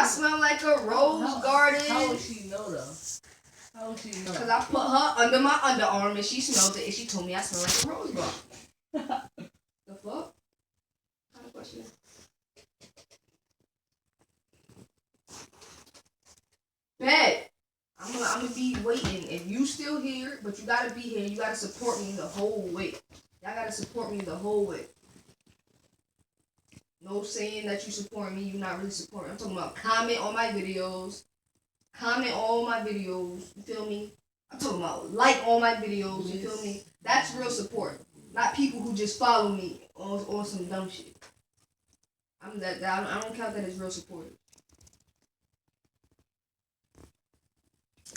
I smell like a rose garden. How would she know though? How would she know? Because I put her under my underarm and she smelled it and she told me I smell like a rose garden. The fuck? What kind of question is Bet. I'm gonna be waiting. If you still here, but you gotta be here, you gotta support me the whole way. Y'all gotta support me the whole way. No saying that you support me, you not really supporting. I'm talking about comment on my videos. Comment on all my videos. You feel me? I'm talking about like all my videos. You feel me? That's real support. Not people who just follow me on some dumb shit. I don't count that as real support.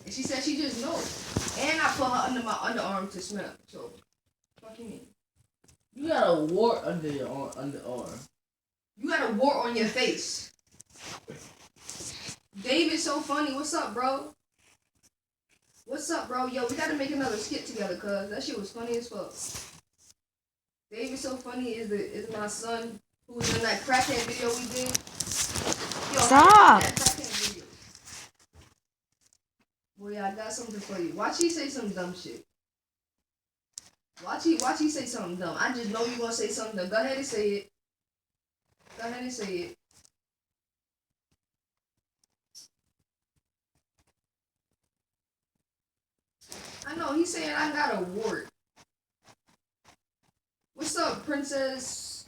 And she said she just knows. And I put her under my underarm to smell. So, fuck you mean? You got a wart under your underarm. You got a wart on your face. David's so funny. What's up, bro? What's up, bro? Yo, we gotta make another skit together, cuz that shit was funny as fuck. David's so funny is my son who was in that crackhead video we did. Yo, stop. That crackhead video. Boy, yeah, I got something for you. Watch he say some dumb shit. Watch he say something dumb. I just know you gonna say something dumb. Go ahead and say it. Go ahead and say it. I know, he's saying I got a wart. What's up, princess?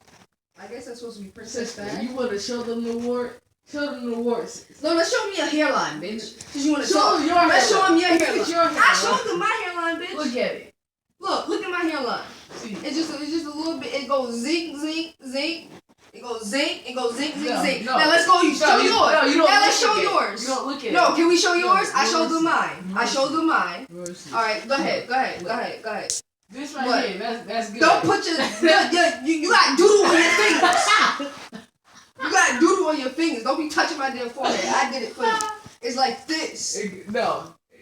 I guess that's supposed to be Princess Fat. You want to show them the wart? Show them the warts. No, let's show me a hairline, bitch. Cause you want to show them your hairline. Let's show him your hairline. Look at your hairline. I showed them my hairline, bitch. Look at it. Look at my hairline. See. It's just a little bit. It goes zing, zing, zing. It goes zing. It goes zing, zing, zing. No. Now let's go. Show yours. No, you don't. Now let's show yours. You don't look at it. No, can we show yours? No, I showed them mine. I showed them mine. All right, go ahead. This right here, that's good. Don't put you got doodle on your fingers. You got doodle on your fingers. Don't be touching my damn forehead. I did it for you. It's like this.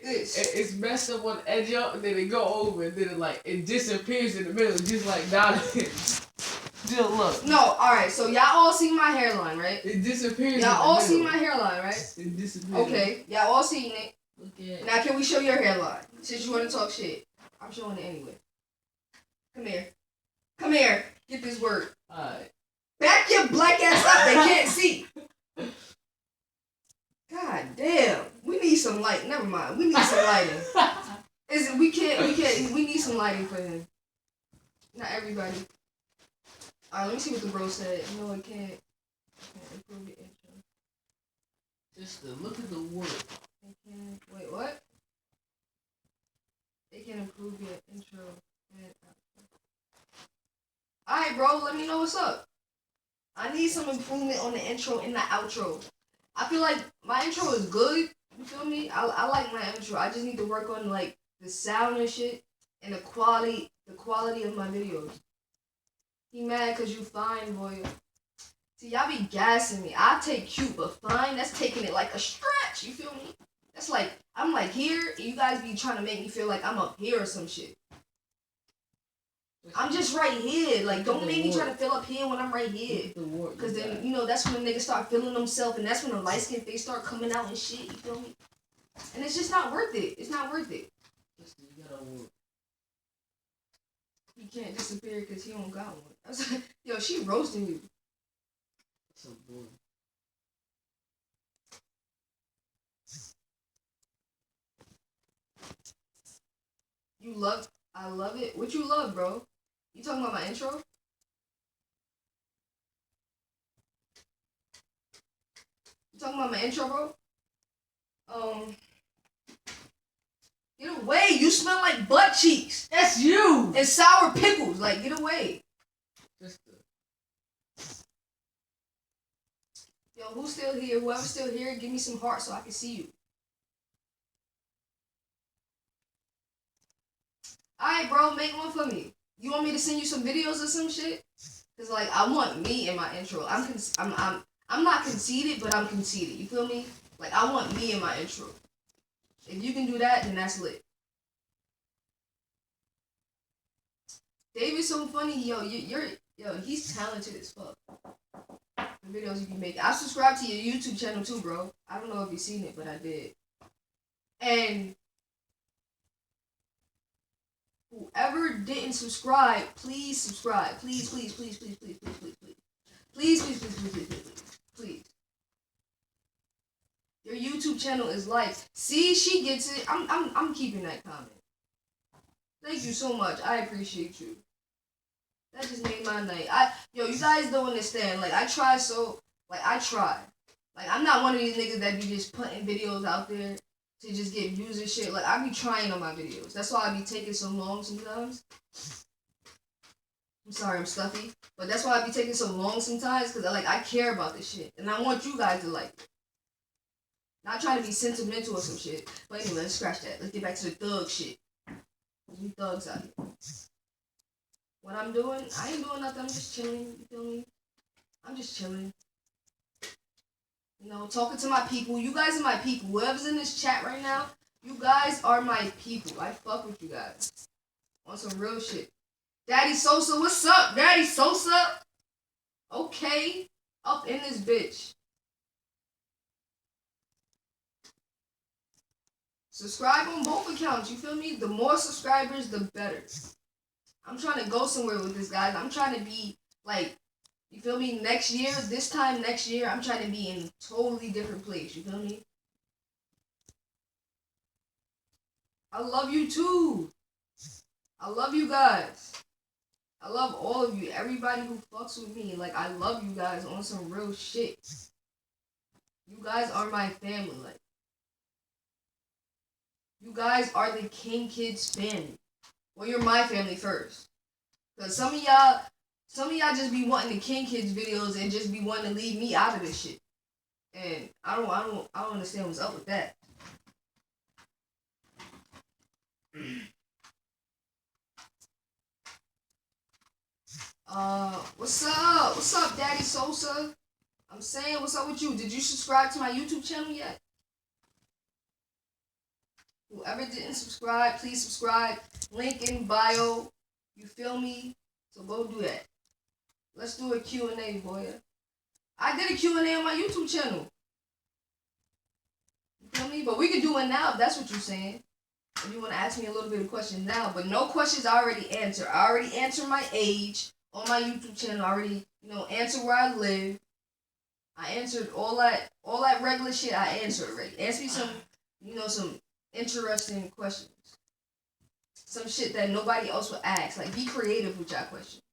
This. It's messed up on the edge up, and then it go over, and then it disappears in the middle, just like Donna. Just look. No, alright, so y'all all see my hairline, right? It disappears. Y'all all see my hairline, right? It disappears. Okay, y'all all seen it. Look at it. Now, can we show your hairline? Since you want to talk shit. I'm showing it anyway. Come here. Come here. Get this word. Alright. Back your black ass up. They can't see. God damn. We need some light. Never mind. We need some lighting. We need some lighting for him. Not everybody. Alright, let me see what the bro said. No, it can't improve your intro. Just to look at the word. They can't. Wait, what? They can improve your intro and outro. Alright, bro, let me know what's up. I need some improvement on the intro and the outro. I feel like my intro is good. You feel me? I like my intro. I just need to work on the sound and shit and the quality of my videos. He mad cause you fine, boy. See, y'all be gassing me. I take cute, but fine, that's taking it like a stretch. You feel me? That's like, I'm like here, and you guys be trying to make me feel like I'm up here or some shit. I'm just right here. Like, don't make me try to fill up here when I'm right here. Cause then, that's when the niggas start feeling themselves, and that's when the light skin face start coming out and shit. You feel me? And it's just not worth it. It's not worth it. He can't disappear because he don't got one. I was like, yo, she roasting you. So boring. I love it. What you love, bro? You talking about my intro? You talking about my intro, bro? Get away! You smell like butt cheeks. That's you. And sour pickles. Like, get away. Yo, who's still here? Whoever's still here, give me some hearts so I can see you. Alright, bro, make one for me. You want me to send you some videos or some shit? Cause I want me in my intro. I'm not conceited, but I'm conceited. You feel me? I want me in my intro. If you can do that, then that's lit. David's so funny, yo. He's talented as fuck. The videos you be making. I subscribed to your YouTube channel too, bro. I don't know if you've seen it, but I did. And whoever didn't subscribe, please subscribe. Please, please, please, please, please, please, please, please. Please, please, please, please, please, please, please. Please. Your YouTube channel is like, see, she gets it. I'm keeping that comment. Thank you so much. I appreciate you. That just made my night. You guys don't understand. Like, I try. Like, I'm not one of these niggas that be just putting videos out there to just get views and shit. Like, I be trying on my videos. That's why I be taking so long sometimes. I'm sorry, I'm stuffy. But that's why I be taking so long sometimes, because, like, I care about this shit. And I want you guys to like it. Not trying to be sentimental or some shit. But anyway, let's scratch that. Let's get back to the thug shit. We thugs out here. What I'm doing, I ain't doing nothing. I'm just chilling. You feel me? I'm just chilling. You know, talking to my people. You guys are my people. Whoever's in this chat right now, you guys are my people. I fuck with you guys. On some real shit. Daddy Sosa, what's up? Daddy Sosa? Okay. Up in this bitch. Subscribe on both accounts, you feel me? The more subscribers, the better. I'm trying to go somewhere with this, guys. I'm trying to be, like, you feel me? Next year, this time next year, I'm trying to be in a totally different place, you feel me? I love you, too. I love you guys. I love all of you. Everybody who fucks with me. Like, I love you guys on some real shit. You guys are my family, like. You guys are the King Kids family. Well, you're my family first. Cause some of y'all just be wanting the King Kids videos and just be wanting to leave me out of this shit. And I don't understand what's up with that. What's up? What's up, Daddy Sosa? I'm saying, what's up with you? Did you subscribe to my YouTube channel yet? Whoever didn't subscribe, please subscribe. Link in bio. You feel me? So go do that. Let's do a Q&A, boy. I did a Q&A on my YouTube channel. You feel me? But we can do it now if that's what you're saying. If you want to ask me a little bit of questions now. But no questions I already answered. I already answered my age on my YouTube channel. I already, answered where I live. I answered all that regular shit I answered already. Ask me some interesting questions. Some shit that nobody else would ask. Like, be creative with your questions.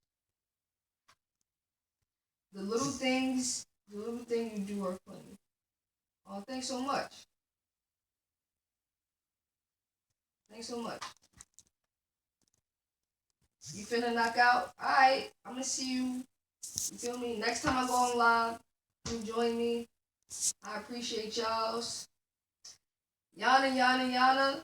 The little things you do are funny. Oh, thanks so much. Thanks so much. You finna knock out? Alright, I'm gonna see you. You feel me? Next time I go on live, you join me. I appreciate y'all. Yana.